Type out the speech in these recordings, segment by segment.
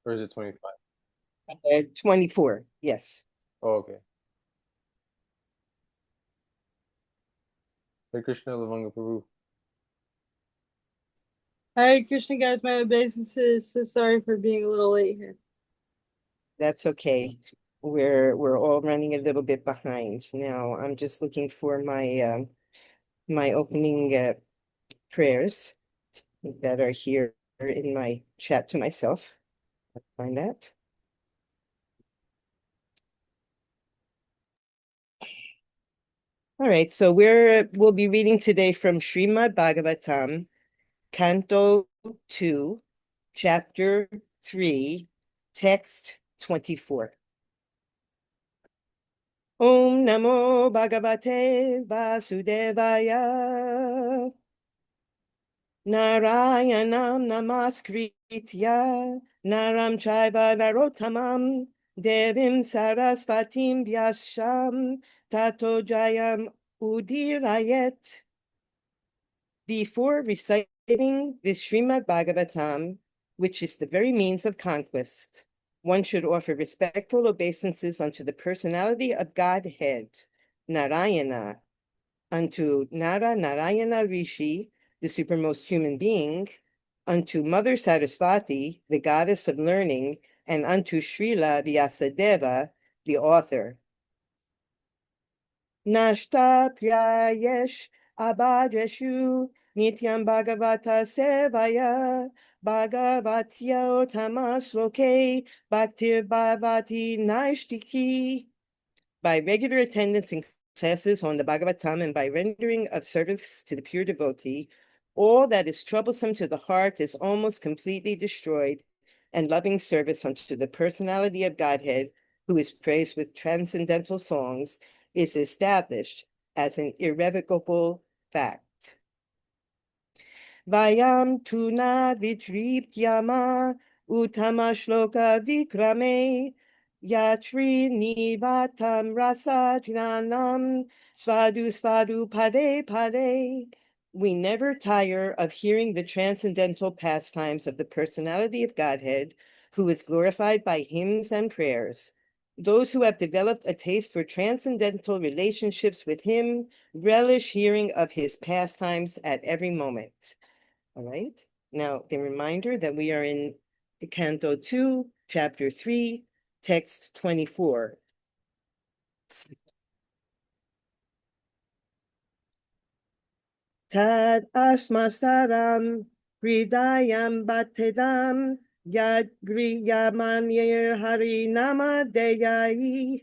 Or is it 25? 24, yes. Oh, okay. Hare Krishna, Lavanga Prabhu. Hare Krishna, guys, my obeisances. So sorry for being a little late here. That's okay. We're all running a little bit behind. Now, I'm just looking for my opening prayers that are here in my chat to myself. I'll find that. All right, so we'll be reading today from Srimad Bhagavatam, Canto 2, Chapter 3, Text 24. Om Namo Bhagavate Vasudevaya. Narayanam Namaskritya Naram Chaiva Narottamam Devim Sarasvatim Vyasam Tato Jayam Udirayet. Before reciting the Srimad Bhagavatam, which is the very means of conquest, one should offer respectful obeisances unto the personality of Godhead, Narayana, unto Narayana Rishi, the supermost human being, unto Mother Sarasvati, the goddess of learning, and unto Srila Vyasadeva, the author. Nashta Prayesh Abhajeshu Nityam Bhagavata Sevaya Bhagavatya Tamasloke Bhaktir Bhavati Naishtiki. By regular attendance in classes on the Bhagavatam and by rendering of service to the pure devotee, all that is troublesome to the heart is almost completely destroyed, and loving service unto the personality of Godhead, who is praised with transcendental songs, is established as an irrevocable fact. Vayam tuna vitriptyama utama shloka vikrame Yatri nivatam rasa jnanam svadu svadu pade pade. We never tire of hearing the transcendental pastimes of the personality of Godhead, who is glorified by hymns and prayers. Those who have developed a taste for transcendental relationships with him relish hearing of his pastimes at every moment. All right. Now, the reminder that we are in Canto 2, Chapter 3, Text 24. Tad asmasaram hridayam bhatedam yad griyamanyer harinama deyai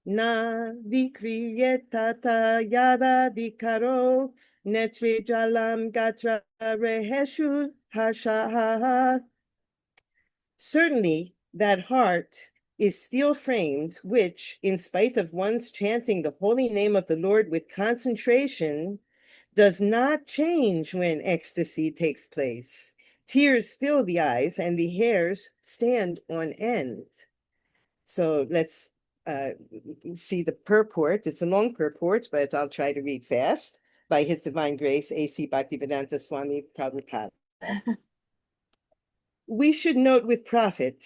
na vikriyetata yada vikaro netri jalam gatra reheshu harshaha. Certainly, that heart is steel framed, which, in spite of one's chanting the holy name of the Lord with concentration, does not change when ecstasy takes place. Tears fill the eyes and the hairs stand on end. So let's see the purport. It's a long purport, but I'll try to read fast. By His Divine Grace, A.C. Bhaktivedanta Swami Prabhupada. We should note with profit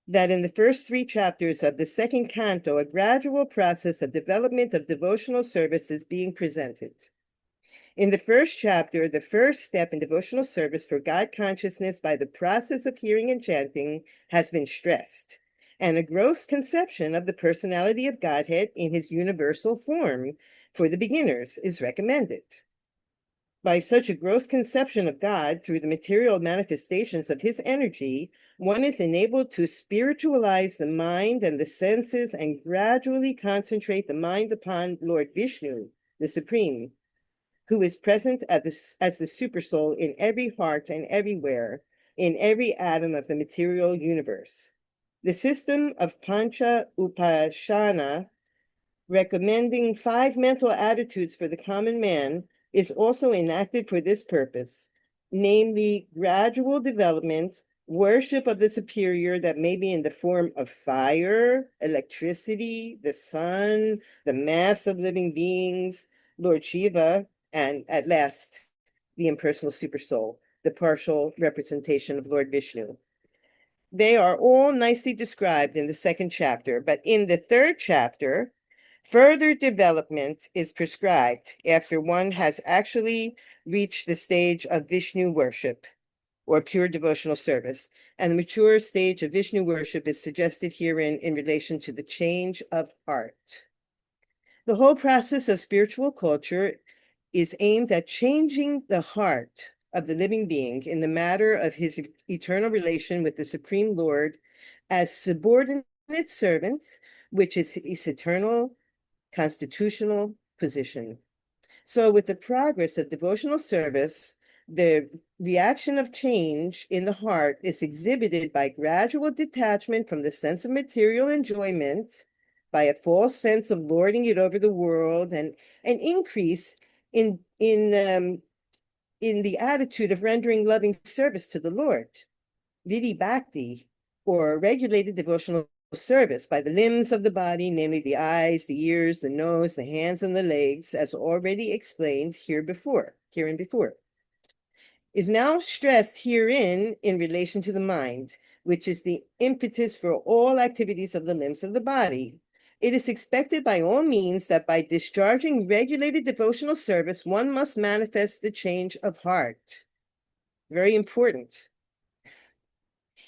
that in the first 3 chapters of the second canto, a gradual process of development of devotional service is being presented. In the first chapter, the first step in devotional service for God consciousness by the process of hearing and chanting has been stressed, and a gross conception of the personality of Godhead in his universal form for the beginners is recommended. By such a gross conception of God through the material manifestations of his energy, one is enabled to spiritualize the mind and the senses and gradually concentrate the mind upon Lord Vishnu, the Supreme, who is present as the supersoul in every heart and everywhere, in every atom of the material universe. The system of Pancha Upashana, recommending 5 mental attitudes for the common man, is also enacted for this purpose, namely gradual development, worship of the superior that may be in the form of fire, electricity, the sun, the mass of living beings, Lord Shiva, and at last, the impersonal supersoul, the partial representation of Lord Vishnu. They are all nicely described in the second chapter, but in the third chapter, further development is prescribed after one has actually reached the stage of Vishnu worship or pure devotional service. And the mature stage of Vishnu worship is suggested herein in relation to the change of heart. The whole process of spiritual culture is aimed at changing the heart of the living being in the matter of his eternal relation with the Supreme Lord as subordinate servants, which is his eternal constitutional position. So, with the progress of devotional service, the reaction of change in the heart is exhibited by gradual detachment from the sense of material enjoyment, by a false sense of lording it over the world, and an increase in the attitude of rendering loving service to the Lord. Vidi Bhakti, or regulated devotional service by the limbs of the body, namely the eyes, the ears, the nose, the hands, and the legs, as already explained hereinbefore, is now stressed herein in relation to the mind, which is the impetus for all activities of the limbs of the body. It is expected by all means that by discharging regulated devotional service, one must manifest the change of heart. Very important.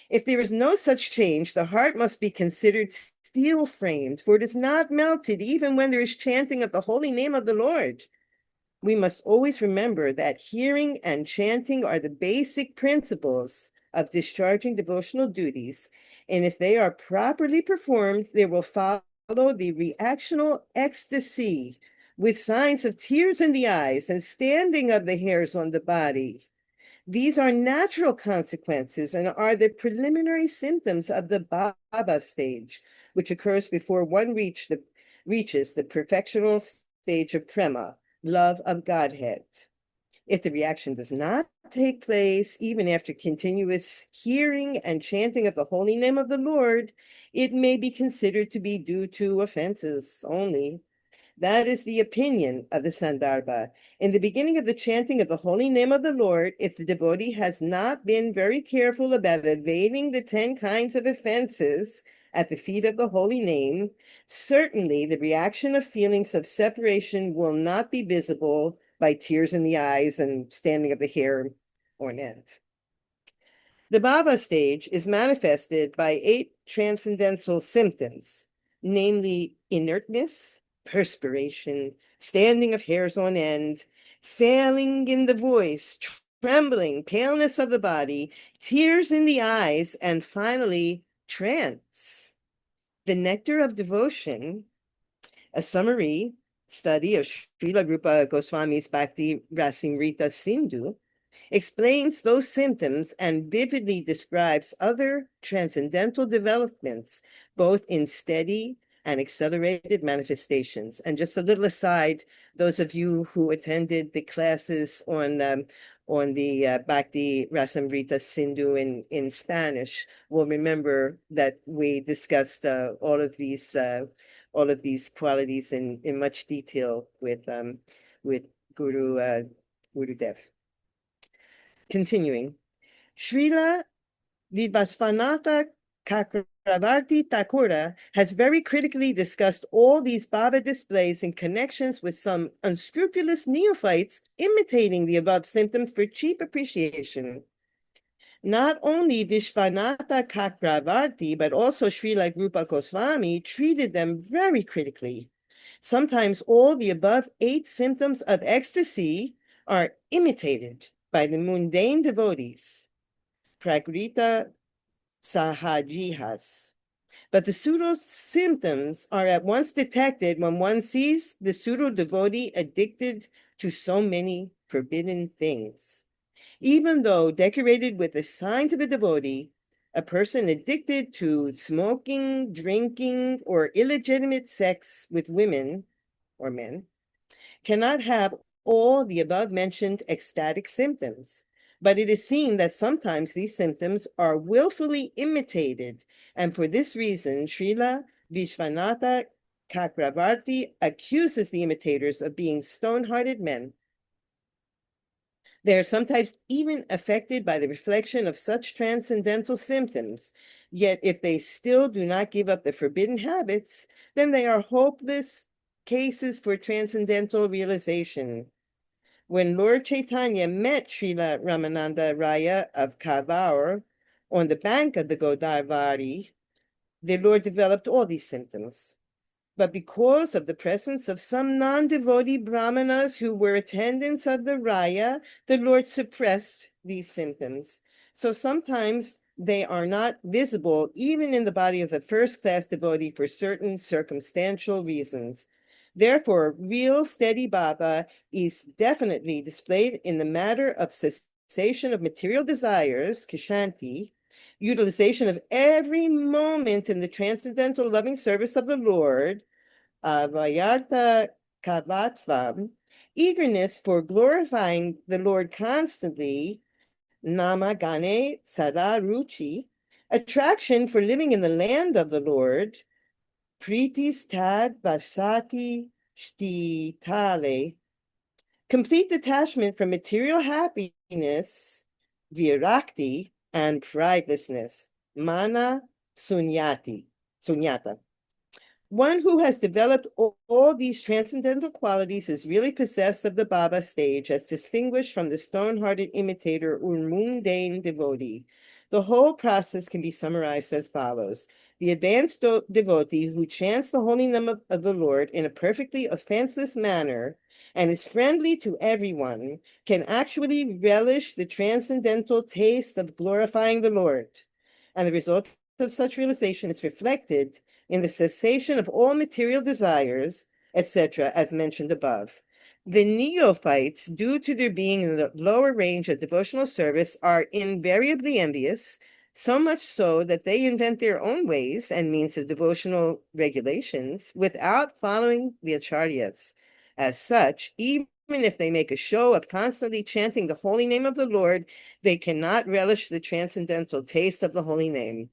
If there is no such change, the heart must be considered steel framed, for it is not melted even when there is chanting of the holy name of the Lord. We must always remember that hearing and chanting are the basic principles of discharging devotional duties, and if they are properly performed, they will follow the reactional ecstasy with signs of tears in the eyes and standing of the hairs on the body. These are natural consequences and are the preliminary symptoms of the Bhava stage, which occurs before one reaches the perfectional stage of Prema, love of Godhead. If the reaction does not take place, even after continuous hearing and chanting of the holy name of the Lord, it may be considered to be due to offenses only. That is the opinion of the Sandarbha. In the beginning of the chanting of the holy name of the Lord, if the devotee has not been very careful about evading the 10 kinds of offenses at the feet of the holy name, certainly the reaction of feelings of separation will not be visible by tears in the eyes and standing of the hair on end. The Bhava stage is manifested by 8 transcendental symptoms, namely inertness, perspiration, standing of hairs on end, failing in the voice, trembling, paleness of the body, tears in the eyes, and finally, trance. The Nectar of Devotion, a summary study of Srila Rupa Goswami's Bhakti Rasamrita Sindhu, explains those symptoms and vividly describes other transcendental developments, both in steady and accelerated manifestations. And just a little aside, those of you who attended the classes on the Bhakti Rasamrita Sindhu in Spanish will remember that we discussed all of these qualities in much detail with Gurudev. Continuing, Srila Vivasvanatha Chakravarti Thakura has very critically discussed all these Bhava displays in connections with some unscrupulous neophytes imitating the above symptoms for cheap appreciation. Not only Vishvanatha Chakravarti, but also Srila Rupa Goswami treated them very critically. Sometimes all the above 8 symptoms of ecstasy are imitated by the mundane devotees, Prakrita Sahajihas. But the pseudo symptoms are at once detected when one sees the pseudo devotee addicted to so many forbidden things. Even though decorated with the signs of a devotee, a person addicted to smoking, drinking, or illegitimate sex with women or men cannot have all the above mentioned ecstatic symptoms. But it is seen that sometimes these symptoms are willfully imitated, and for this reason, Srila Vishvanatha Chakravarti accuses the imitators of being stone-hearted men. They are sometimes even affected by the reflection of such transcendental symptoms. Yet, if they still do not give up the forbidden habits, then they are hopeless cases for transcendental realization. When Lord Chaitanya met Srila Ramananda Raya of Kavaur on the bank of the Godavari, the Lord developed all these symptoms. But because of the presence of some non-devotee brahmanas who were attendants of the Raya, the Lord suppressed these symptoms. So sometimes they are not visible even in the body of the first-class devotee for certain circumstantial reasons. Therefore, real steady bhava is definitely displayed in the matter of cessation of material desires, kishanti, utilization of every moment in the transcendental loving service of the Lord, Vayarta Kavatvam, eagerness for glorifying the Lord constantly, Nama Gane Sada Ruchi, attraction for living in the land of the Lord, Priti Stad Vasati Shtitale, complete detachment from material happiness, Virakti, and pridelessness, Mana Sunyata. One who has developed all these transcendental qualities is really possessed of the Baba stage, as distinguished from the stone-hearted imitator or mundane devotee. The whole process can be summarized as follows. The advanced devotee who chants the holy name of the Lord in a perfectly offenseless manner and is friendly to everyone can actually relish the transcendental taste of glorifying the Lord. And the result of such realization is reflected in the cessation of all material desires, etc., as mentioned above. The neophytes, due to their being in the lower range of devotional service, are invariably envious, so much so that they invent their own ways and means of devotional regulations without following the acharyas. As such, even if they make a show of constantly chanting the holy name of the Lord, they cannot relish the transcendental taste of the holy name.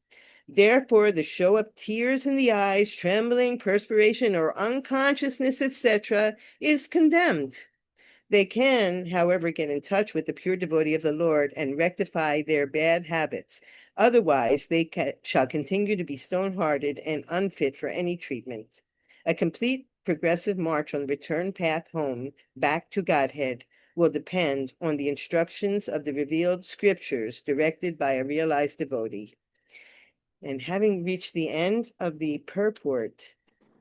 Therefore, the show of tears in the eyes, trembling, perspiration, or unconsciousness, etc., is condemned. They can, however, get in touch with the pure devotee of the Lord and rectify their bad habits. Otherwise, they shall continue to be stone-hearted and unfit for any treatment. A complete progressive march on the return path home, back to Godhead, will depend on the instructions of the revealed scriptures directed by a realized devotee. And having reached the end of the purport,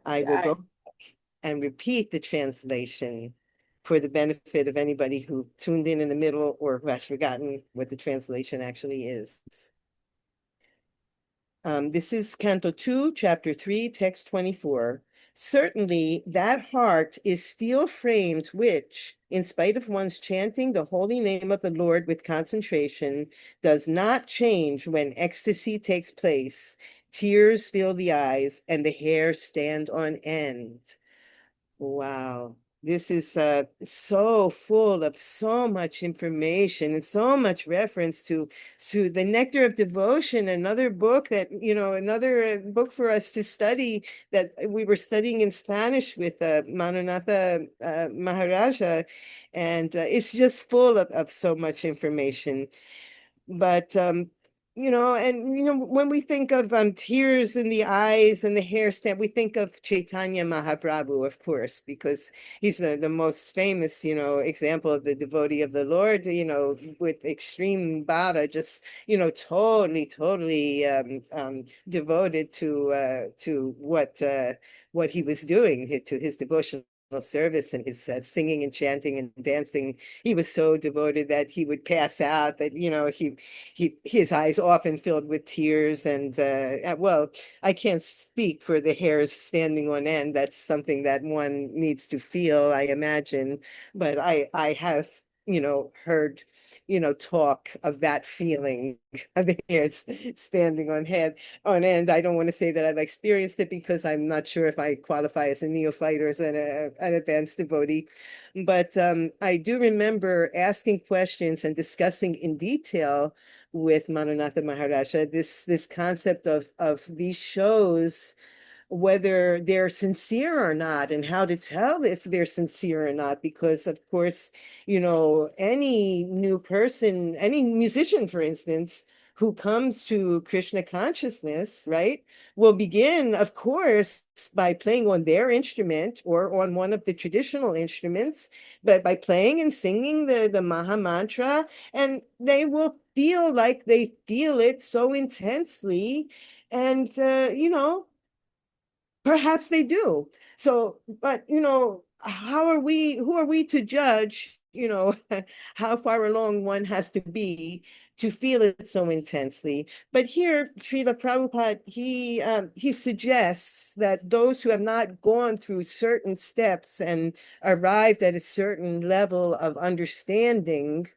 I will go back and repeat the translation for the benefit of anybody who tuned in the middle or who has forgotten what the translation actually is. This is Canto 2, Chapter 3, Text 24. Certainly, that heart is steel framed, which, in spite of one's chanting the holy name of the Lord with concentration, does not change when ecstasy takes place. Tears fill the eyes and the hair stand on end. Wow. This is so full of so much information and so much reference to the Nectar of Devotion, another book that, another book for us to study that we were studying in Spanish with Manunatha Maharaja. And it's just full of so much information. But when we think of tears in the eyes and the hair stand, we think of Chaitanya Mahaprabhu, of course, because he's the most famous, example of the devotee of the Lord, with extreme bhava, just, totally devoted to what he was doing, to his devotional service and his singing and chanting and dancing. He was so devoted that he would pass out, that his eyes often filled with tears. And well, I can't speak for the hairs standing on end. That's something that one needs to feel, I imagine. But I have heard talk of that feeling of the hairs standing on end. I don't want to say that I've experienced it, because I'm not sure if I qualify as a neophyte or as an advanced devotee. But I do remember asking questions and discussing in detail with Manunatha Maharaja this concept of these shows whether they're sincere or not, and how to tell if they're sincere or not. Because, of course, any new person, any musician, for instance, who comes to Krishna consciousness, right, will begin, of course, by playing on their instrument or on one of the traditional instruments, but by playing and singing the Maha Mantra, and they will feel like they feel it so intensely. And, perhaps they do. So, but who are we to judge, how far along one has to be to feel it so intensely? But here, Srila Prabhupada, he suggests that those who have not gone through certain steps and arrived at a certain level of understanding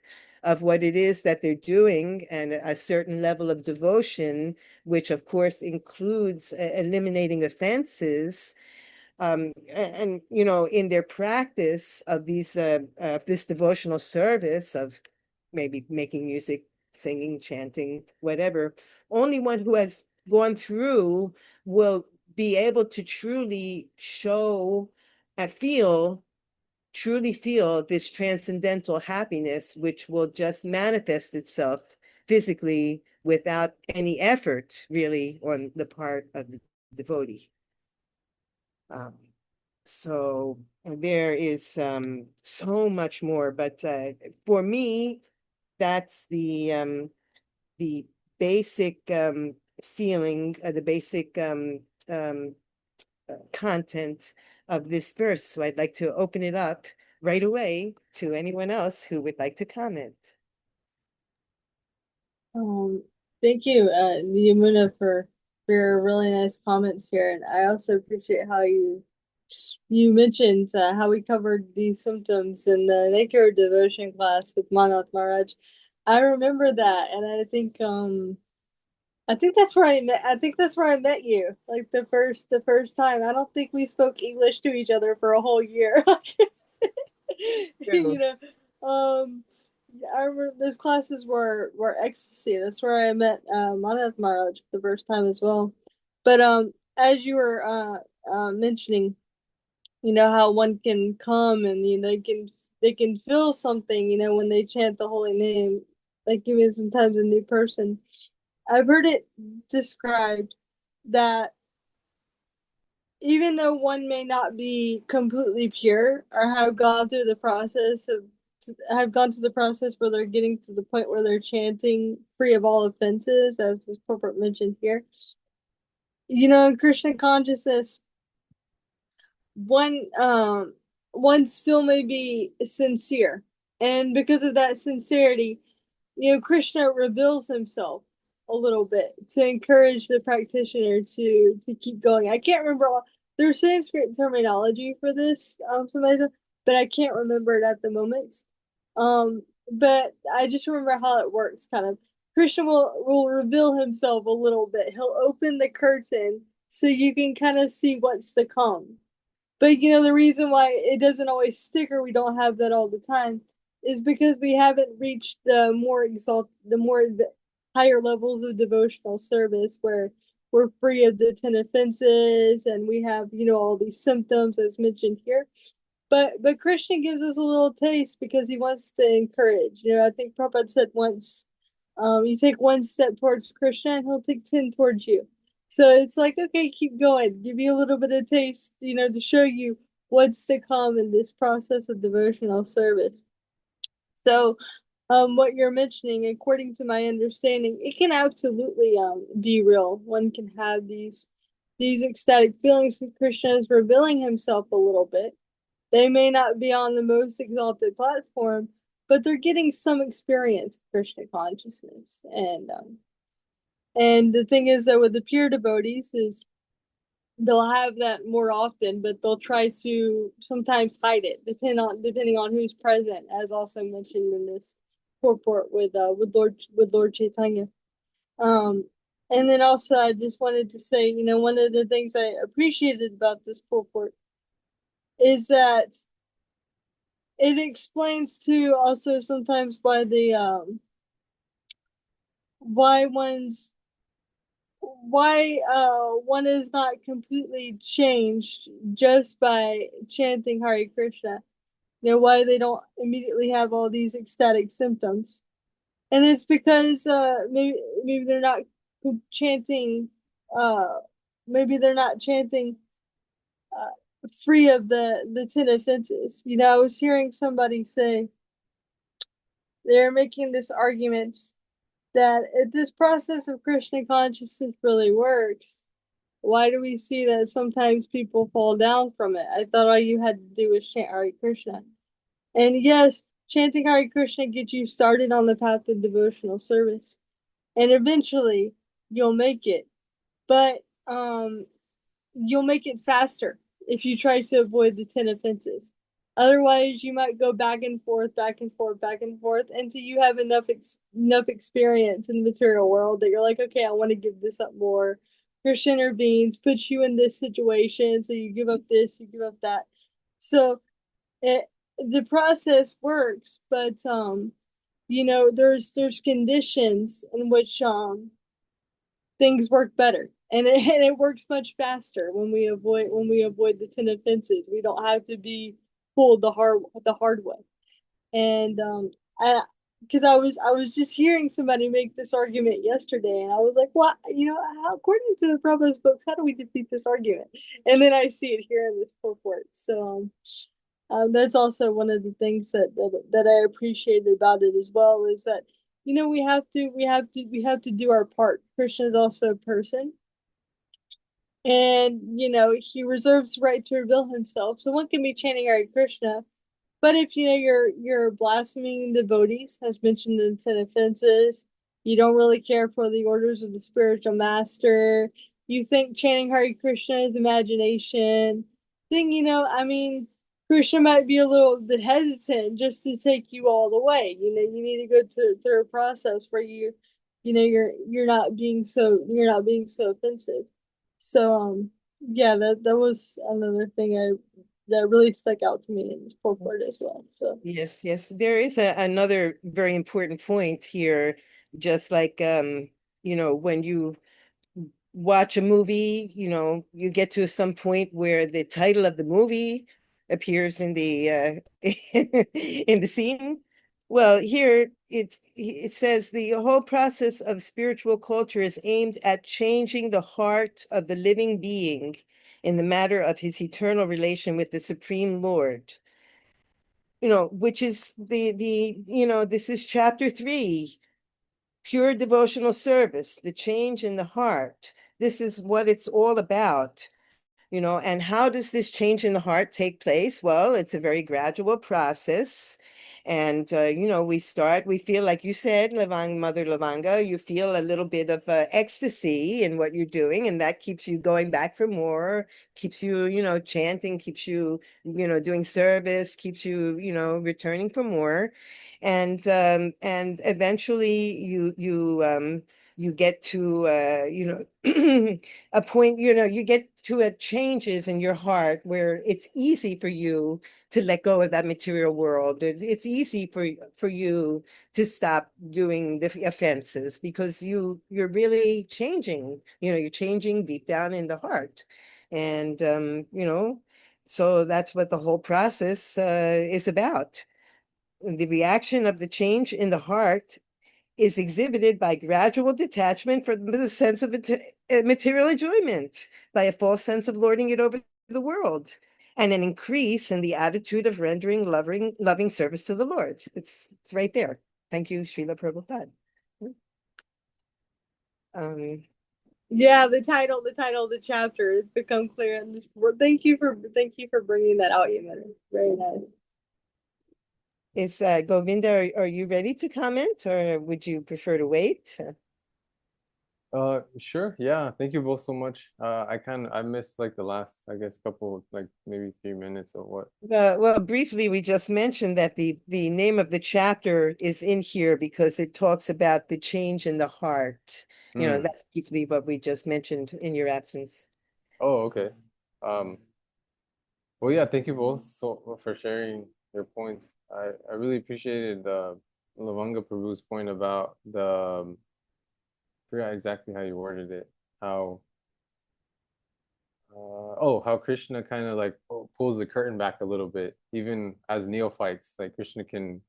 of what it is that they're doing, and a certain level of devotion, which of course includes eliminating offenses, and in their practice of this devotional service of maybe making music, singing, chanting, whatever, only one who has gone through will be able to truly show and truly feel this transcendental happiness, which will just manifest itself physically without any effort, really, on the part of the devotee. Um, so there is so much more, but for me, that's the basic feeling, the basic content of this verse. So I'd like to open it up right away to anyone else who would like to comment. Thank you, Yamuna, for your really nice comments here, and I also appreciate how you mentioned how we covered these symptoms in the Nectar Devotion class with Manath Maharaj. I remember that, and I think that's where I met you, like the first time. I don't think we spoke English to each other for a whole year. You know, um, I remember those classes were ecstasy. That's where I met Manath Maharaj the first time as well. But as you were mentioning, how one can come and they can feel something, when they chant the holy name, like even sometimes a new person. I've heard it described that even though one may not be completely pure or have gone through the process where they're getting to the point where they're chanting free of all offenses, as this purport mentioned here, in Krishna consciousness, one one still may be sincere, and because of that sincerity, Krishna reveals himself a little bit to encourage the practitioner to keep going. I can't remember there's Sanskrit terminology for this, but I can't remember it at the moment. But I just remember how it works, kind of. Krishna will reveal himself a little bit. He'll open the curtain so you can kind of see what's to come. But the reason why it doesn't always stick, or we don't have that all the time, is because we haven't reached the more higher levels of devotional service where we're free of the 10 offenses and we have, all these symptoms as mentioned here. But Krishna gives us a little taste because he wants to encourage. I think Prabhupada said once, you take one step towards Krishna and he'll take 10 towards you. So it's like, okay, keep going. Give you a little bit of taste, to show you what's to come in this process of devotional service. So, what you're mentioning, according to my understanding, it can absolutely be real. One can have these ecstatic feelings that Krishna is revealing himself a little bit. They may not be on the most exalted platform, but they're getting some experience of Krishna consciousness. And the thing is that with the pure devotees is they'll have that more often, but they'll try to sometimes hide it, depending on who's present, as also mentioned in this purport with Lord Chaitanya. And then also I just wanted to say, one of the things I appreciated about this purport is that it explains too also sometimes why one is not completely changed just by chanting Hare Krishna. You know, why they don't immediately have all these ecstatic symptoms. And it's because maybe they're not chanting uh maybe they're not chanting free of the 10 offenses. You know, I was hearing somebody say they're making this argument that if this process of Krishna consciousness really works, why do we see that sometimes people fall down from it? I thought all you had to do was chant Hare Krishna. And yes, chanting Hare Krishna gets you started on the path of devotional service. And eventually you'll make it. But you'll make it faster if you try to avoid the 10 offenses. Otherwise, you might go back and forth, back and forth, back and forth until you have enough experience in the material world that you're like, okay, I want to give this up more. Krishna intervenes, puts you in this situation, so you give up this, you give up that. So the process works, but you know, there's conditions in which things work better, and it works much faster when we avoid the 10 offenses. We don't have to be pulled the hard way. And I because I was just hearing somebody make this argument yesterday, and I was like, "What? You know, how, according to the Prabhupada's books, how do we defeat this argument?" And then I see it here in this purport. So that's also one of the things that I appreciated about it as well, is that, you know, we have to do our part. Krishna is also a person, and you know, he reserves the right to reveal himself. So one can be chanting Hare Krishna, but if you know you're blaspheming devotees, as mentioned in 10 offenses, you don't really care for the orders of the spiritual master, you think chanting Hare Krishna is imagination, then you know, I mean, Krishna might be a little bit hesitant just to take you all the way. You know, you need to go through a process where you know, you're not being so offensive. So yeah, that was another thing that really stuck out to me in this purport as well. So Yes, yes. There is another very important point here, just like you know, when you watch a movie, you know, you get to some point where the title of the movie appears in the in the scene. Well, here it says the whole process of spiritual culture is aimed at changing the heart of the living being in the matter of his eternal relation with the Supreme Lord. You know, which is the you know, this is chapter 3, pure devotional service, the change in the heart. This is what it's all about. You know, and how does this change in the heart take place? Well, it's a very gradual process. And, you know, we feel, like you said, Mother Lavanga, you feel a little bit of ecstasy in what you're doing, and that keeps you going back for more, keeps you, you know, chanting, keeps you, you know, doing service, keeps you, you know, returning for more. And eventually you get to, you know, a point, you know, you get to a changes in your heart where it's easy for you to let go of that material world. It's easy for you to stop doing the offenses because you're really changing, you know, you're changing deep down in the heart. And you know, so that's what the whole process is about. The reaction of the change in the heart is exhibited by gradual detachment from the sense of material enjoyment, by a false sense of lording it over the world, and an increase in the attitude of rendering loving service to the Lord. It's right there. Thank you, Srila Prabhupada. Um, yeah, the title of the chapter has become clear in this report. Thank you for bringing that out, Yamina. Very nice. is Govinda, are you ready to comment, or would you prefer to wait? Sure. Yeah. Thank you both so much. I missed like the last, I guess, couple, like maybe 3 minutes of what. Well, briefly, we just mentioned that the name of the chapter is in here because it talks about the change in the heart. You know, Mm. that's briefly what we just mentioned in your absence. Oh, okay. Um, well, yeah, thank you both for sharing your points. I really appreciated Lavanga Prabhu's point about I forgot exactly how you worded it. how how Krishna kind of like pulls the curtain back a little bit, even as neophytes. Like Krishna can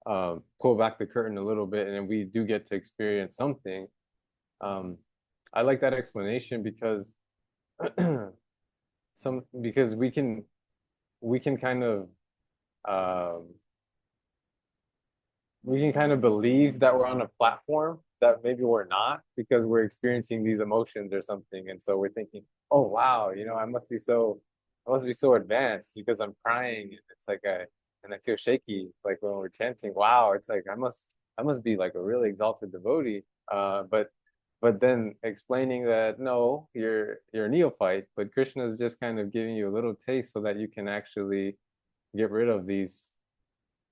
pull back the curtain a little bit, and we do get to experience something. Um, I like that explanation because because we can kind of um, we can kind of believe that we're on a platform that maybe we're not because we're experiencing these emotions or something. And so we're thinking, oh wow, I must be so advanced because I'm crying and it's like and I feel shaky like when we're chanting. Wow, it's like I must be like a really exalted devotee. But then explaining that no, you're a neophyte, but Krishna is just kind of giving you a little taste so that you can actually get rid of these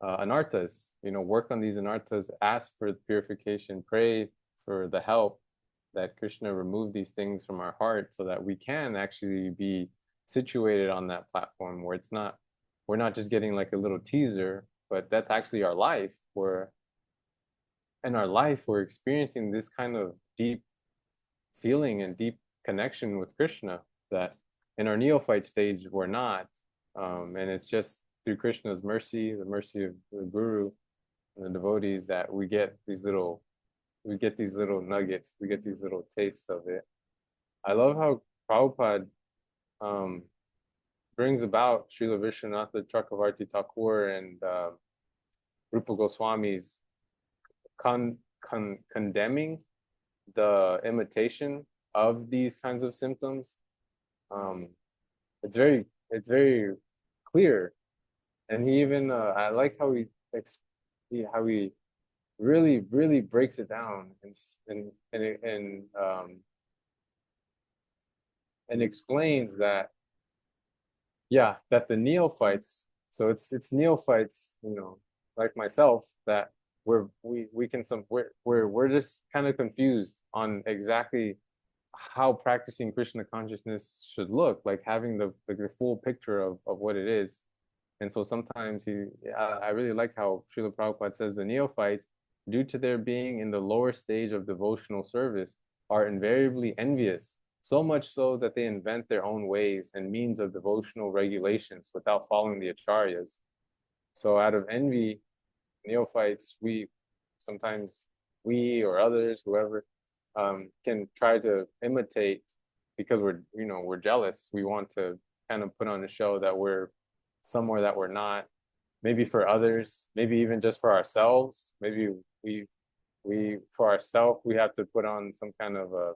anarthas, work on these anarthas, ask for purification, pray for the help that Krishna remove these things from our heart so that we can actually be situated on that platform where we're not just getting like a little teaser, but that's actually our life. In our life, we're experiencing this kind of deep feeling and deep connection with Krishna that in our neophyte stage, we're not. And it's just through Krishna's mercy, the mercy of the Guru, and the devotees that we get these little nuggets, we get these little tastes of it. I love how Prabhupada um, brings about Srila Vishwanatha Chakravarti Thakur and Rupa Goswami's condemning the imitation of these kinds of symptoms. Um, it's very clear, and he even I like how how he really breaks it down and explains that that the neophytes, so it's neophytes, like myself, that we can we're just kind of confused on exactly how practicing Krishna consciousness should look, like having the full picture of what it is. And so sometimes I really like how Srila Prabhupada says the neophytes, due to their being in the lower stage of devotional service, are invariably envious, so much so that they invent their own ways and means of devotional regulations without following the acharyas. So out of envy, neophytes, sometimes we or others, whoever, can try to imitate because we're jealous. We want to kind of put on a show that we're somewhere that we're not. Maybe for others, maybe even just for ourselves. Maybe we for ourselves we have to put on some kind of a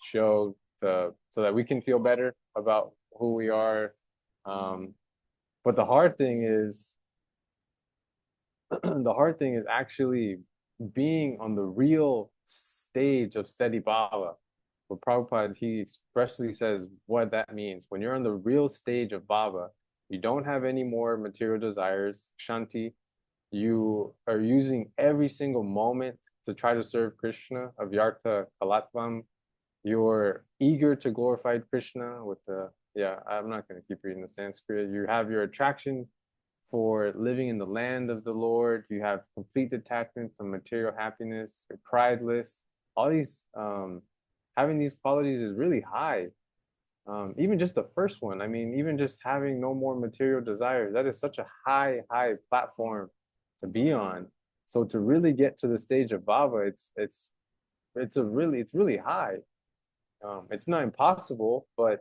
show so that we can feel better about who we are. But the hard thing is the hard thing is actually being on the real stage of steady bhava. For Prabhupada, he expressly says what that means. When you're on the real stage of bhava, you don't have any more material desires, shanti. You are using every single moment to try to serve Krishna, avyartha kalatvam. You're eager to glorify Krishna with I'm not going to keep reading the Sanskrit. You have your attraction for living in the land of the Lord. You have complete detachment from material happiness. You're prideless. All these, having these qualities is really high. Even just the first one, I mean, even just having no more material desires, that is such a high platform to be on. So to really get to the stage of bhava, it's really high. It's not impossible, but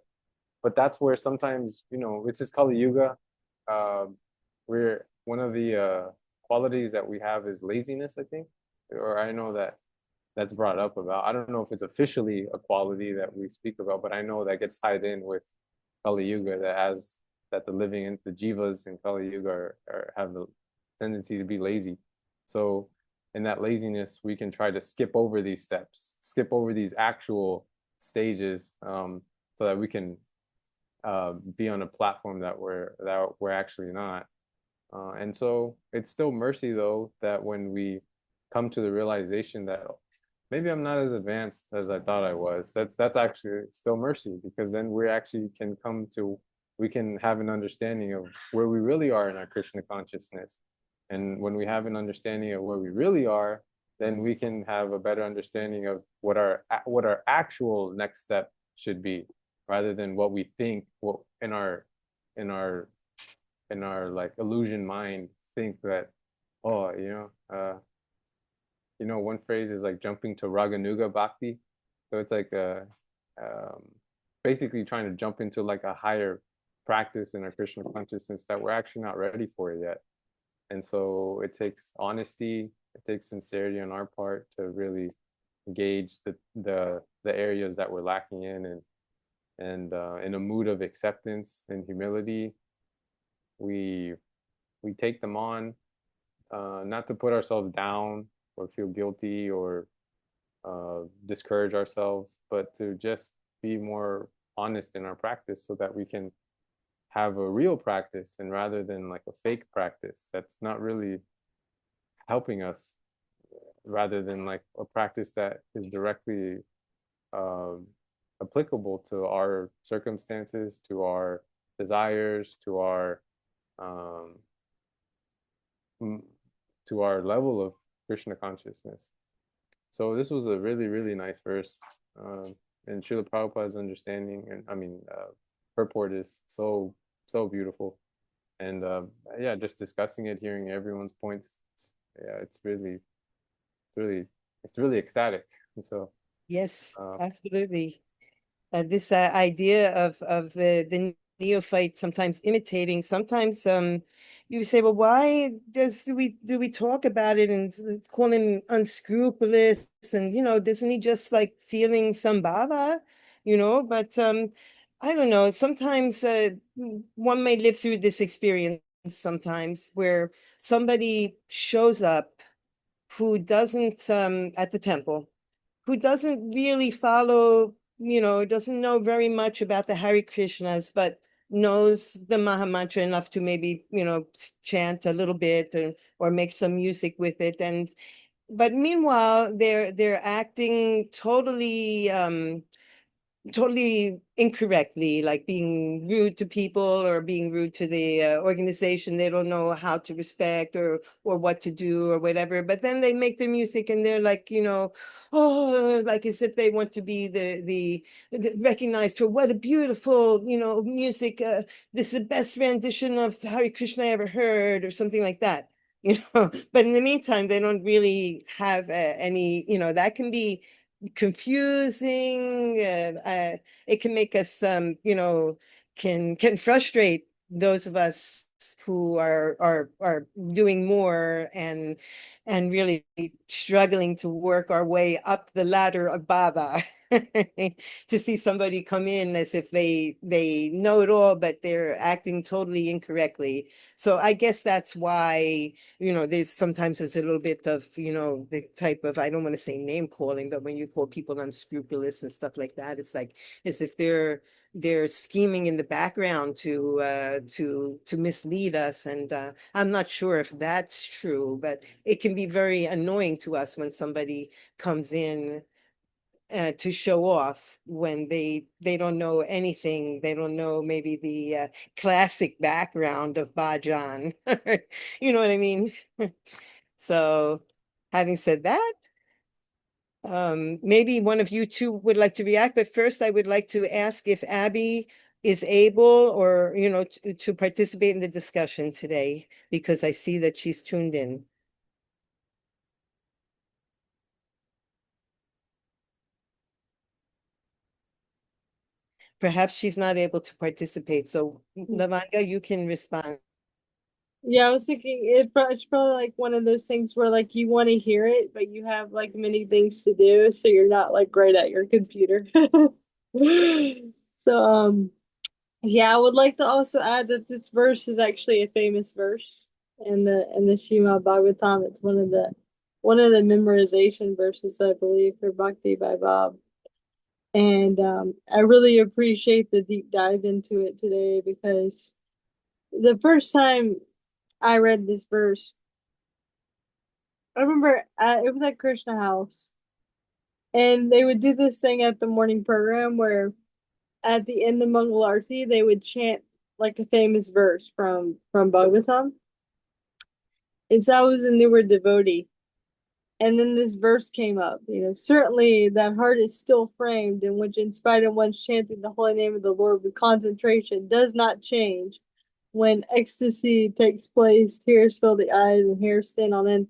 that's where sometimes, it's just Kali Yuga. We're one of the qualities that we have is laziness, I think, or I know that's brought up about. I don't know if it's officially a quality that we speak about, but I know that gets tied in with Kali Yuga, that the living in the jivas in Kali Yuga have the tendency to be lazy. So in that laziness, we can try to skip over these steps, skip over these actual stages, so that we can be on a platform that we're actually not. And so it's still mercy though that when we come to the realization that maybe I'm not as advanced as I thought I was, that's actually still mercy because then we actually we can have an understanding of where we really are in our Krishna consciousness. And when we have an understanding of where we really are, then we can have a better understanding of what our actual next step should be, rather than what we think, what in our in our like illusion mind think that, oh, one phrase is like jumping to Raganuga Bhakti. So it's like um, basically trying to jump into like a higher practice in our Krishna consciousness that we're actually not ready for yet. And so it takes honesty, it takes sincerity on our part to really gauge the areas that we're lacking in, and in a mood of acceptance and humility, we we take them on, not to put ourselves down or feel guilty or discourage ourselves, but to just be more honest in our practice so that we can have a real practice, and rather than like a fake practice that's not really helping us, rather than like a practice that is directly um, applicable to our circumstances, to our desires, um, to our level of Krishna consciousness. So this was a really, really nice verse. And Srila Prabhupada's understanding, and I mean, purport is so beautiful. And yeah, just discussing it, hearing everyone's points, yeah, it's really ecstatic. And so, Yes, uh, absolutely. This idea of the neophyte sometimes imitating, sometimes you say, well, why do we talk about it and call him unscrupulous, and doesn't he just like feeling sambhava, but I don't know, sometimes one may live through this experience sometimes where somebody shows up who doesn't at the temple, who doesn't really follow, doesn't know very much about the Hare Krishnas, but knows the Maha Mantra enough to maybe, chant a little bit, or make some music with it. And but meanwhile, they're acting totally incorrectly, like being rude to people or being rude to the organization. They don't know how to respect or what to do or whatever. But then they make their music and they're like, oh, like as if they want to be the recognized for what a beautiful, music. This is the best rendition of Hare Krishna I ever heard, or something like that. But in the meantime, they don't really have any, that can be confusing. It can make us, can frustrate those of us who are doing more, and really struggling to work our way up the ladder of Baba. To see somebody come in as if they know it all, but they're acting totally incorrectly. So I guess that's why, there's a little bit of, the type of, I don't want to say name calling, but when you call people unscrupulous and stuff like that, it's like as if they're scheming in the background to mislead us. And I'm not sure if that's true, but it can be very annoying to us when somebody comes in to show off when they don't know anything. They don't know maybe the classic background of Bajan. You know what I mean? So, having said that, maybe one of you two would like to react, but first I would like to ask if Abby is able, or to participate in the discussion today, because I see that she's tuned in. Perhaps she's not able to participate. So, Lavanga, you can respond. Yeah, I was thinking it's probably like one of those things where like you want to hear it, but you have like many things to do, so you're not like right at your computer. So yeah, I would like to also add that this verse is actually a famous verse in the Shrimad Bhagavatam. It's one of the memorization verses, I believe, for Bhakti by Bob. And I really appreciate the deep dive into it today, because the first time I read this verse, I remember it was at Krishna House, and they would do this thing at the morning program where at the end of Mangal Arti they would chant like a famous verse from Bhagavatam. And so I was a newer devotee, And then this verse came up, certainly that heart is still framed, in which, in spite of one's chanting the holy name of the Lord with concentration, does not change. When ecstasy takes place, tears fill the eyes and hair stand on end.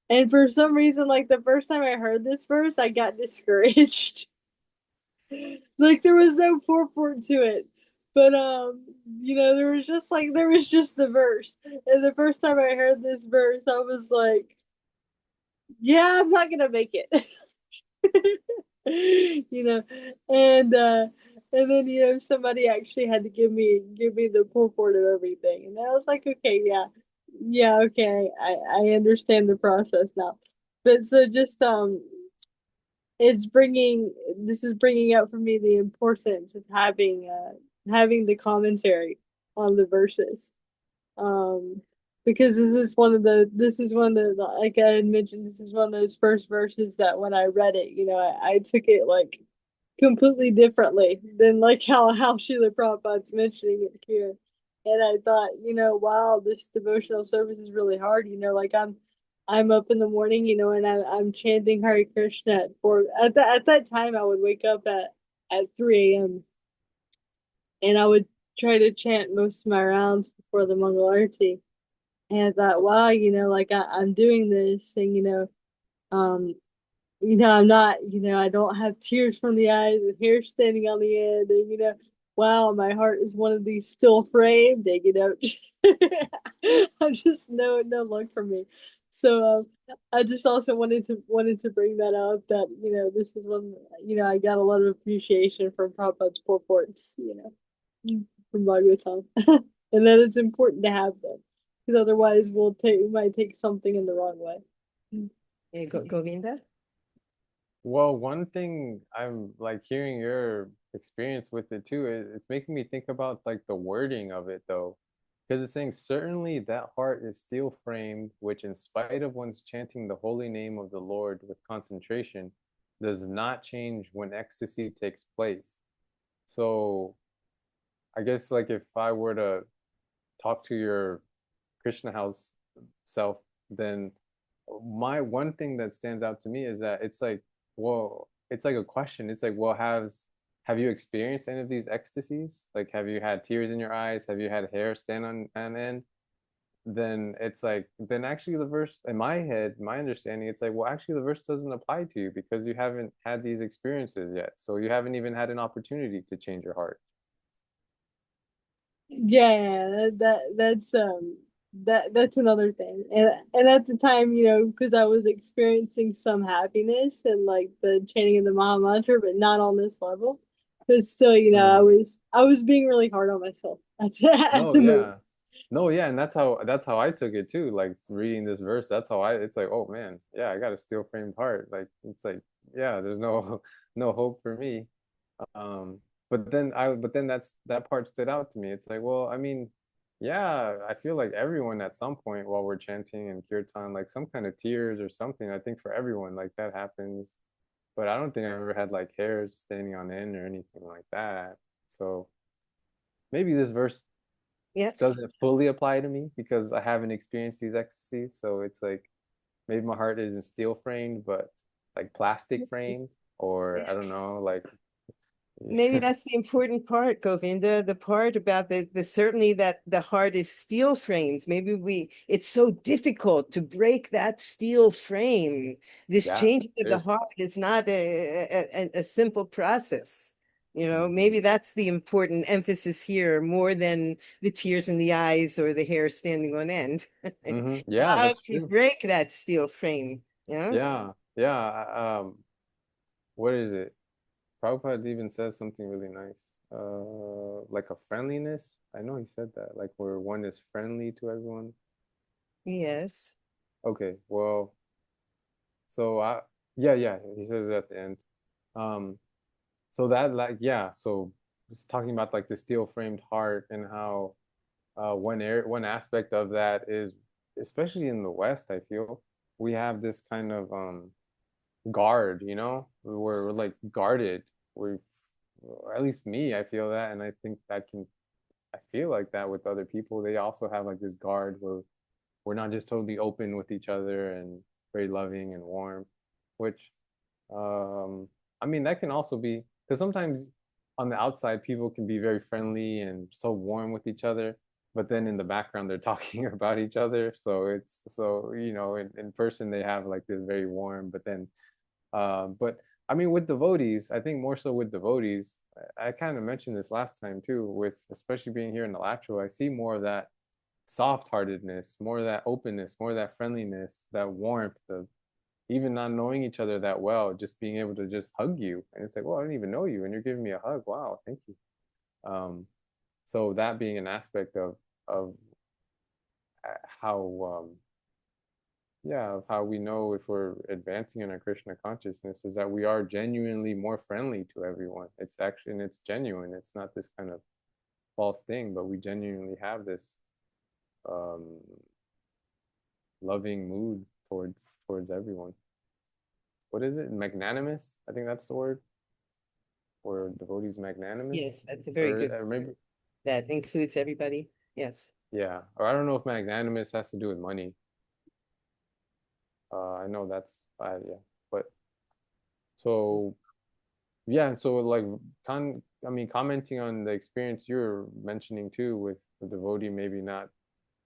And for some reason, like the first time I heard this verse, I got discouraged. Like there was no purport to it. But there was just the verse. And the first time I heard this verse, I was like, yeah, I'm not gonna make it. you know, and then somebody actually had to give me the purport of everything. And I was like, okay, yeah. Yeah, okay. I understand the process now. But so just this is bringing up for me the importance of having the commentary on the verses. Um, because this is one of the, like I had mentioned, this is one of those first verses that when I read it, I took it like completely differently than like how Srila Prabhupada's mentioning it here. And I thought, wow, this devotional service is really hard. Like I'm up in the morning, and I'm chanting Hare Krishna at that time I would wake up at 3 a.m. and I would try to chant most of my rounds before the Mangal Arati. And I thought, wow, like I'm doing this, and um, I'm not, I don't have tears from the eyes and hair standing on the end, and wow, my heart is one of these still framed, and I'm just no luck for me. So I just also wanted to bring that up that this is one I got a lot of appreciation from Prabhupada's purports, from Bhagavatam, and that it's important to have them because otherwise we might take something in the wrong way. Yeah, Govinda? Well, one thing I'm like hearing your experience with it too, it's making me think about like the wording of it though. Because it's saying, certainly that heart is steel framed, which in spite of one's chanting the holy name of the Lord with concentration, does not change when ecstasy takes place. So I guess like if I were to talk to your Krishna house self, then my one thing that stands out to me is that it's like, well, it's like a question. It's like, well, have you experienced any of these ecstasies? Like, have you had tears in your eyes? Have you had hair stand on end? Then it's like, then actually the verse in my head, my understanding, it's like, well, actually the verse doesn't apply to you because you haven't had these experiences yet. So you haven't even had an opportunity to change your heart. Yeah, that's another thing. And at the time, because I was experiencing some happiness and like the chanting of the Maha Mantra, but not on this level. But still, I Mm. was being really hard on myself at No, the moment. yeah. No, yeah, and that's how I took it too. Like reading this verse, that's how I it's like, oh man, yeah, I got a steel framed heart. Like it's like, yeah, there's no no hope for me. Um, but then that part stood out to me. It's like, well, I mean, yeah, I feel like everyone at some point while we're chanting and kirtan, like some kind of tears or something. I think for everyone, like that happens. But I don't think I've ever had like hairs standing on end or anything like that. So maybe this verse Yeah. doesn't fully apply to me because I haven't experienced these ecstasies. So it's like maybe my heart isn't steel framed, but like plastic framed, or I don't know, like Maybe that's the important part, Govinda, the part about the certainly that the heart is steel frames. Maybe it's so difficult to break that steel frame. This yeah, changing of the seriously. heart is not a simple process. Hmm. Maybe that's the important emphasis here, more than the tears in the eyes or the hair standing on end. Hmm. Yeah, How that's do you true. break that steel frame? Yeah. Yeah, yeah. What is it? Prabhupada even says something really nice. Like a friendliness. I know he said that, like where one is friendly to everyone. Yes. Okay, well, so yeah, yeah, he says it at the end. Um, so that like yeah, so just talking about like the steel framed heart and how one aspect of that is especially in the West, I feel we have this kind of guard, we're like guarded. We or at least me, I feel that, and I think I feel like that with other people. They also have like this guard where we're not just totally open with each other, and very loving and warm, which um, I mean, that can also be because sometimes on the outside, people can be very friendly and so warm with each other, but then in the background, they're talking about each other. So it's so, in person, they have like this very warm, but then, but I mean, with devotees, I think more so with devotees, I kind of mentioned this last time too, with especially being here in the lateral, I see more of that soft-heartedness, more of that openness, more of that friendliness, that warmth of even not knowing each other that well, just being able to just hug you. And it's like, well, I don't even know you, and you're giving me a hug. Wow, thank you. Um, so that being an aspect of how yeah, of how we know if we're advancing in our Krishna consciousness is that we are genuinely more friendly to everyone. It's actually, and it's genuine. It's not this kind of false thing, but we genuinely have this um loving mood towards everyone. What is it? Magnanimous? I think that's the word. Or devotees magnanimous? Yes, that's a very good Or maybe, word. That includes everybody. Yes. yeah. Or I don't know if magnanimous has to do with money. I know that's, yeah. But so, yeah. So like, I mean, commenting on the experience you're mentioning too with the devotee, maybe not,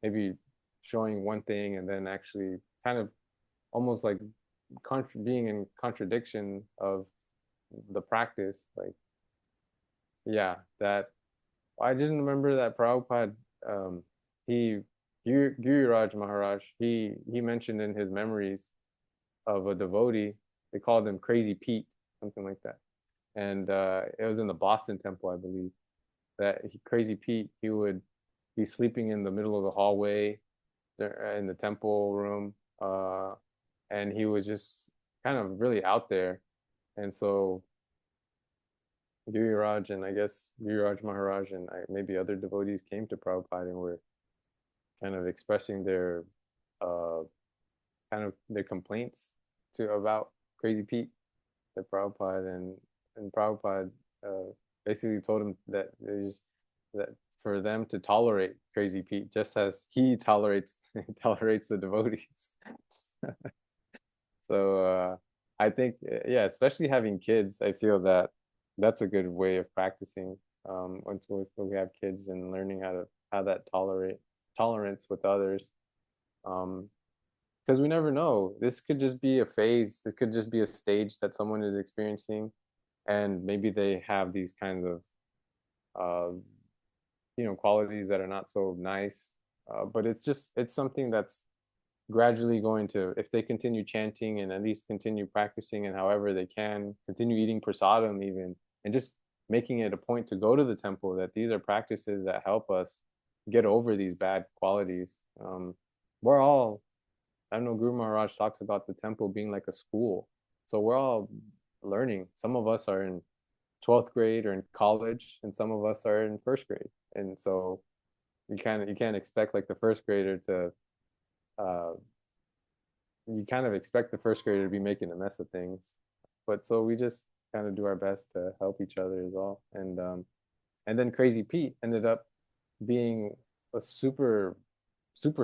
maybe showing one thing and then actually kind of almost like being in contradiction of the practice. Like, yeah, that I just remember that Prabhupada, he, Giriraj Maharaj, he mentioned in his memories of a devotee, they called him Crazy Pete, something like that. And it was in the Boston temple, I believe, that Crazy Pete, he would be sleeping in the middle of the hallway in the temple room, and he was just kind of really out there. And so Giriraj and I guess Giriraj Maharaj and maybe other devotees came to Prabhupada and were kind of expressing their uh, kind of their complaints to about Crazy Pete, the Prabhupada, and Prabhupada basically told him that that for them to tolerate Crazy Pete just as he tolerates the devotees. So I think yeah, especially having kids, I feel that that's a good way of practicing once we have kids and learning how to have that tolerance with others. Um, because we never know. This could just be a phase. This could just be a stage that someone is experiencing, and maybe they have these kinds of uh, qualities that are not so nice. But it's something that's gradually going to, if they continue chanting and at least continue practicing and however they can, continue eating prasadam even, and just making it a point to go to the temple, that these are practices that help us get over these bad qualities. We're all, I know Guru Maharaj talks about the temple being like a school. So we're all learning. Some of us are in 12th grade or in college, and some of us are in first grade. And so you can't expect like the first grader to uh, you kind of expect the first grader to be making a mess of things. But so we just kind of do our best to help each other as well. And then Crazy Pete ended up being a super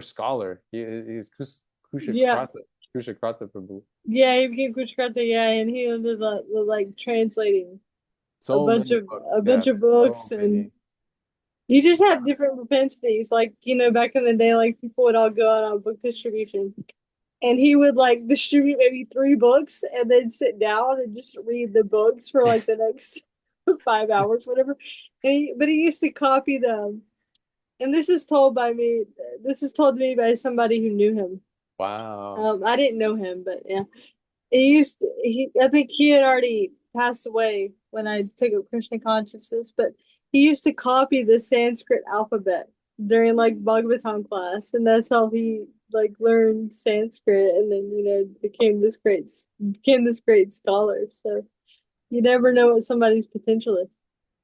scholar. He's Yeah. Kushakrata Prabhu. Yeah, he became Kuchikarte, yeah, and he ended up like translating So many a books, bunch yes, of books, so and many. he just had different propensities. Like, back in the day, like people would all go out on book distribution. And he would like distribute maybe 3 books and then sit down and just read the books for like the next 5 hours, whatever. But he used to copy them. And this is told by me. This is told to me by somebody who knew him. Wow. I didn't know him, but yeah, I think he had already passed away when I took up Krishna consciousness, but he used to copy the Sanskrit alphabet during like Bhagavatam class, and that's how he like learned Sanskrit, and then became this great scholar. So you never know what somebody's potential is.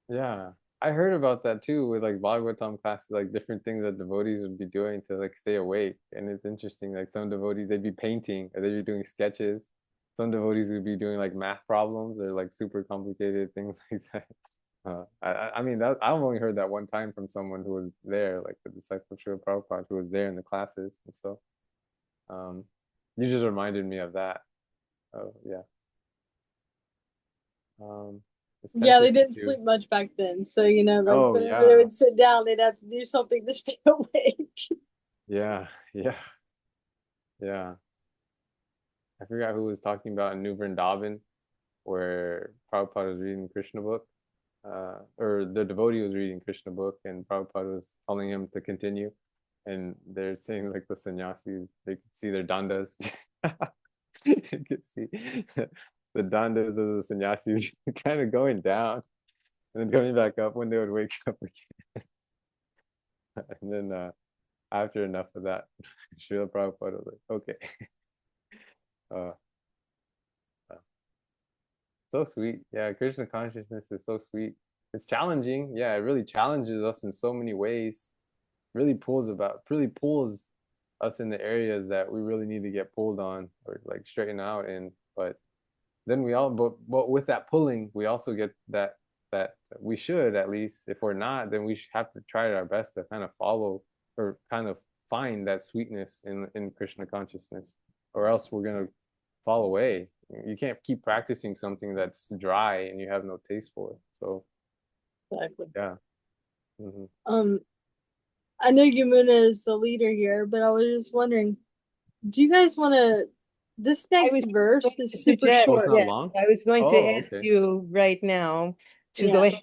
Yeah. I heard about that too with like Bhagavatam classes, like different things that devotees would be doing to like stay awake. And it's interesting, like some devotees they'd be painting or they'd be doing sketches. Some devotees would be doing like math problems or like super complicated things like that. I mean that I've only heard that one time from someone who was there, like the disciple of Srila Prabhupada who was there in the classes and so um You just reminded me of that. Oh yeah. It's Yeah, they didn't 10:52. sleep much back then. So, you know, like Oh whenever they yeah. would sit down, they'd have to do something to stay awake. Yeah. Yeah. Yeah. I forgot who was talking about in New Vrindavan, where Prabhupada was reading Krishna book, or the devotee was reading Krishna book, and Prabhupada was telling him to continue, and they're saying like the sannyasis, they could see their dandas. You could see the dandas of the sannyasis kind of going down and then coming back up when they would wake up again. And then after enough of that, Srila Prabhupada was like, okay. Uh, uh, so sweet. Yeah, Krishna consciousness is so sweet. It's challenging. Yeah, it really challenges us in so many ways. Really pulls us in the areas that we really need to get pulled on or like straighten out in. But then but with that pulling, we also get that we should, at least if we're not, then we should have to try our best to kind of follow or kind of find that sweetness in Krishna consciousness, or else we're gonna fall away. You can't keep practicing something that's dry and you have no taste for it. So Exactly. yeah. Hmm. Um, I know Yamuna is the leader here, but I was just wondering, do you guys want to? This I next was verse going is to super suggest, Oh, it's short. not yeah, long. I was going to Oh, ask okay. you right now to go Yeah.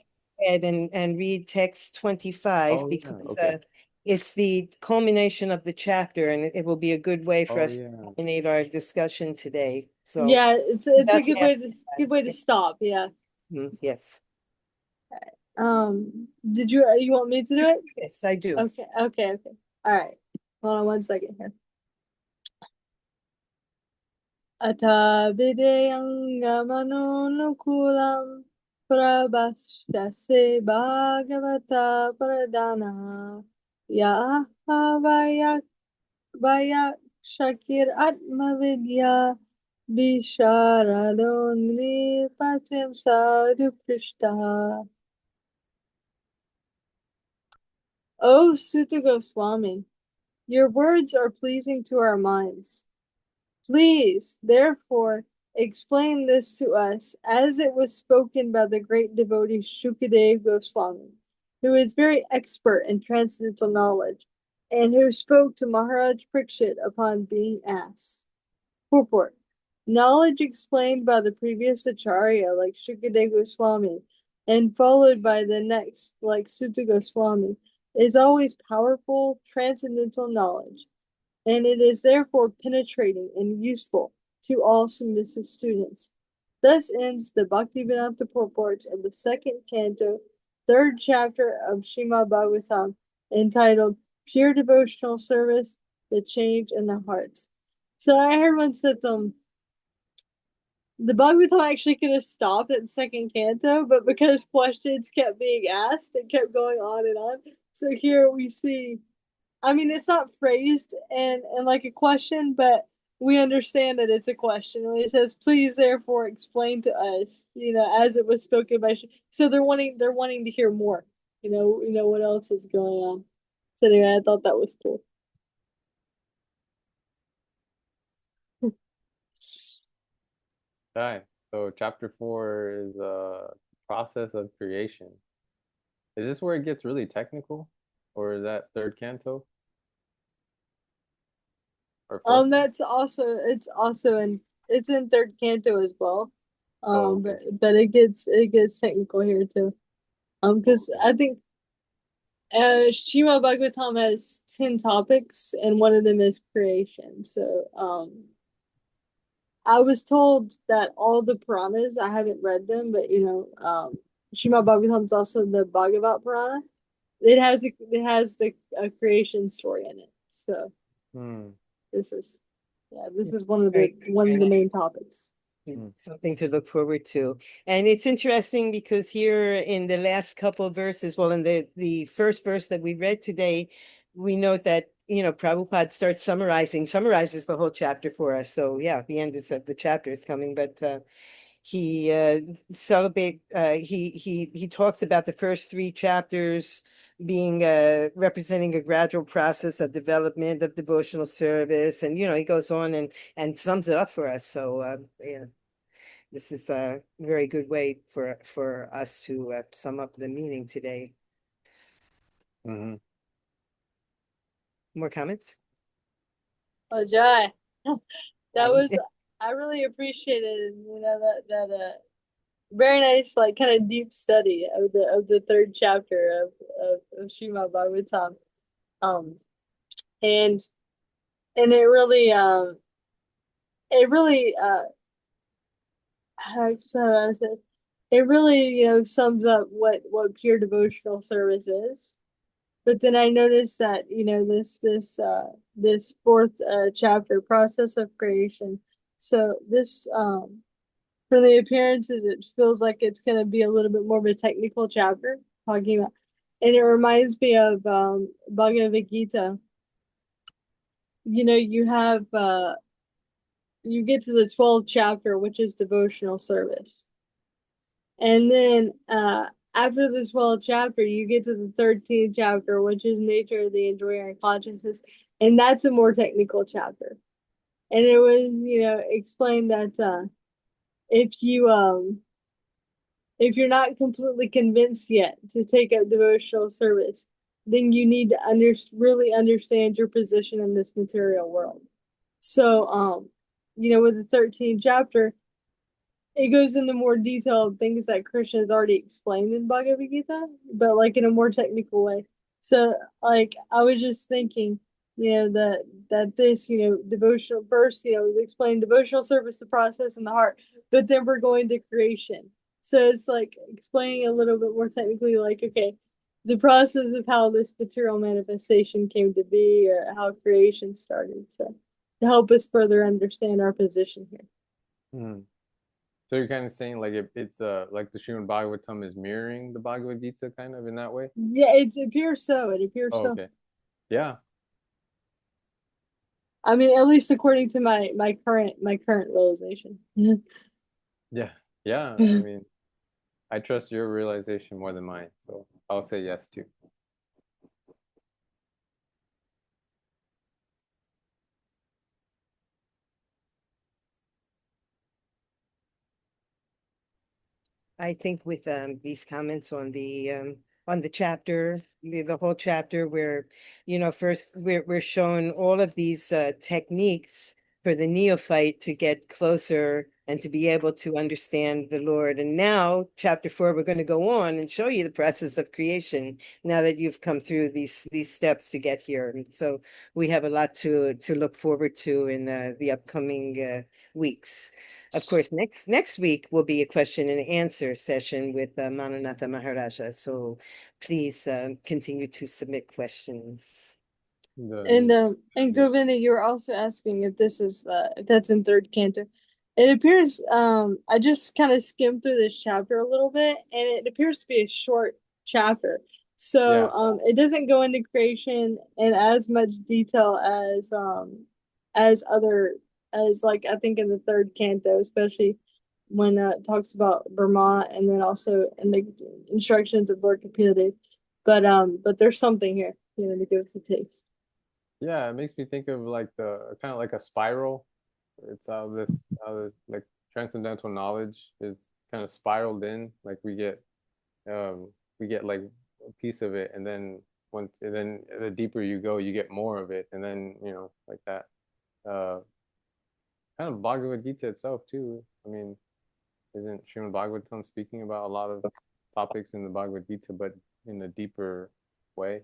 ahead and read text 25 Oh yeah, because okay. it's the culmination of the chapter and it will be a good way for Oh us to yeah. culminate our discussion today. So Yeah, it's a without the good way to stop. Yeah. yes, Did you want me to do it? yes, I do. Okay. All right. Hold on 1 second here. Atha videyangamanulukulam prabhashase bhagavata pradana ya vaya shakir atmavidya visharado nripatim sadhu prishta. O Suta Goswami, your words are pleasing to our minds. Please, therefore, explain this to us as it was spoken by the great devotee Shukadev Goswami, who is very expert in transcendental knowledge, and who spoke to Maharaj Parikshit upon being asked. Purport. Knowledge explained by the previous Acharya, like Shukadev Goswami, and followed by the next, like Suta Goswami, is always powerful, transcendental knowledge, and it is therefore penetrating and useful to all submissive students. Thus ends the Bhaktivedanta purport of the second canto, third chapter of Srimad Bhagavatam, entitled Pure Devotional Service, the Change in the Heart. So I heard once that the Bhagavatam actually could have stopped at the second canto, but because questions kept being asked, it kept going on and on. So here we see, I mean, it's not phrased and like a question, but we understand that it's a question. When it says, "Please, therefore, explain to us," as it was spoken by. So they're wanting to hear more. What else is going on. So anyway, I thought that was cool. Right. So chapter 4 is process of creation. Is this where it gets really technical? Or is that third canto or fourth canto? It's in third canto as well. Oh, But okay. it gets technical here too. Oh, Because okay. I think Shima Bhagavatam has 10 topics, and one of them is creation. So, I was told that all the Puranas, I haven't read them, but Shima Bhagavatam is also the Bhagavat Purana. It has the creation story in it. So Hmm. this is yeah, this Yeah, is one of the very one of the good. main topics. Hmm. Something to look forward to. And it's interesting because here in the last couple of verses, well, in the first verse that we read today, we note that, Prabhupada starts summarizes the whole chapter for us. So yeah, the end of the chapter is coming. But he talks about the first three chapters being representing a gradual process of development of devotional service, and he goes on and sums it up for us. So this is a very good way for us to sum up the meaning today. Hmm. More comments? Oh, Jai, that was I really appreciated it. That very nice, like kind of deep study of the third chapter of Srimad Bhagavatam. Um, and and it really how should I say, it really sums up what pure devotional service is. But then I noticed that this fourth chapter, process of creation. So this from the appearances, it feels like it's going to be a little bit more of a technical chapter talking about, and it reminds me of Bhagavad Gita. You have you get to the 12th chapter, which is devotional service. And then after the 12th chapter, you get to the 13th chapter, which is nature of the enjoyer consciousness. And that's a more technical chapter. And it was, explained that if you're not completely convinced yet to take up devotional service, then you need to really understand your position in this material world. So with the 13th chapter, it goes into more detailed things that Krishna has already explained in Bhagavad Gita, but like in a more technical way. So like I was just thinking, that this, devotional first, explain devotional service, the process and the heart, but then we're going to creation. So it's like explaining a little bit more technically, like, okay, the process of how this material manifestation came to be or how creation started. So to help us further understand our position here. Hmm. So you're kind of saying like it's like the Srimad Bhagavatam is mirroring the Bhagavad Gita kind of in that way? Yeah, it appears so. It appears Oh, so. okay. Yeah. I mean, at least according to my current realization. Yeah. Yeah. I mean, I trust your realization more than mine, so I'll say yes too. I think with these comments on the chapter, the whole chapter, where first we're shown all of these techniques for the neophyte to get closer and to be able to understand the Lord. And now, chapter 4, we're going to go on and show you the process of creation. Now that you've come through these steps to get here, and so we have a lot to look forward to in the upcoming weeks. Of course, next week will be a question and answer session with Mananatha Maharaja. So please continue to submit questions. And Govinda, you were also asking if this is if that's in third canto. It appears I just kind of skimmed through this chapter a little bit, and it appears to be a short chapter. So Yeah. it doesn't go into creation in as much detail as other as like I think in the third canto, especially when it talks about Brahma and then also in the instructions of Lord Kapila. But there's something here, to give us a taste. Yeah, it makes me think of like the kind of like a spiral. It's how this like transcendental knowledge is kind of spiraled in. Like um we get like a piece of it, and then the deeper you go, you get more of it, and then like that. Uh Kind of Bhagavad Gita itself too. I mean, isn't Srimad Bhagavatam speaking about a lot of topics in the Bhagavad Gita, but in a deeper way?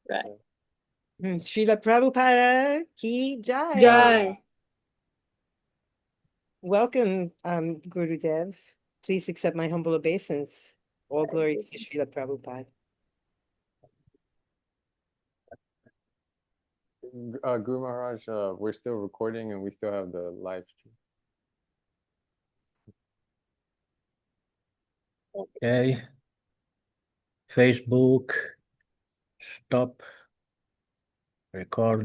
Right. Yeah. Srila Prabhupada ki jai. Jai. Welcome, Gurudev. Please accept my humble obeisance. All glory to Srila Prabhupada. Guru Maharaj, we're still recording and we still have the live stream. Okay. Facebook, stop record.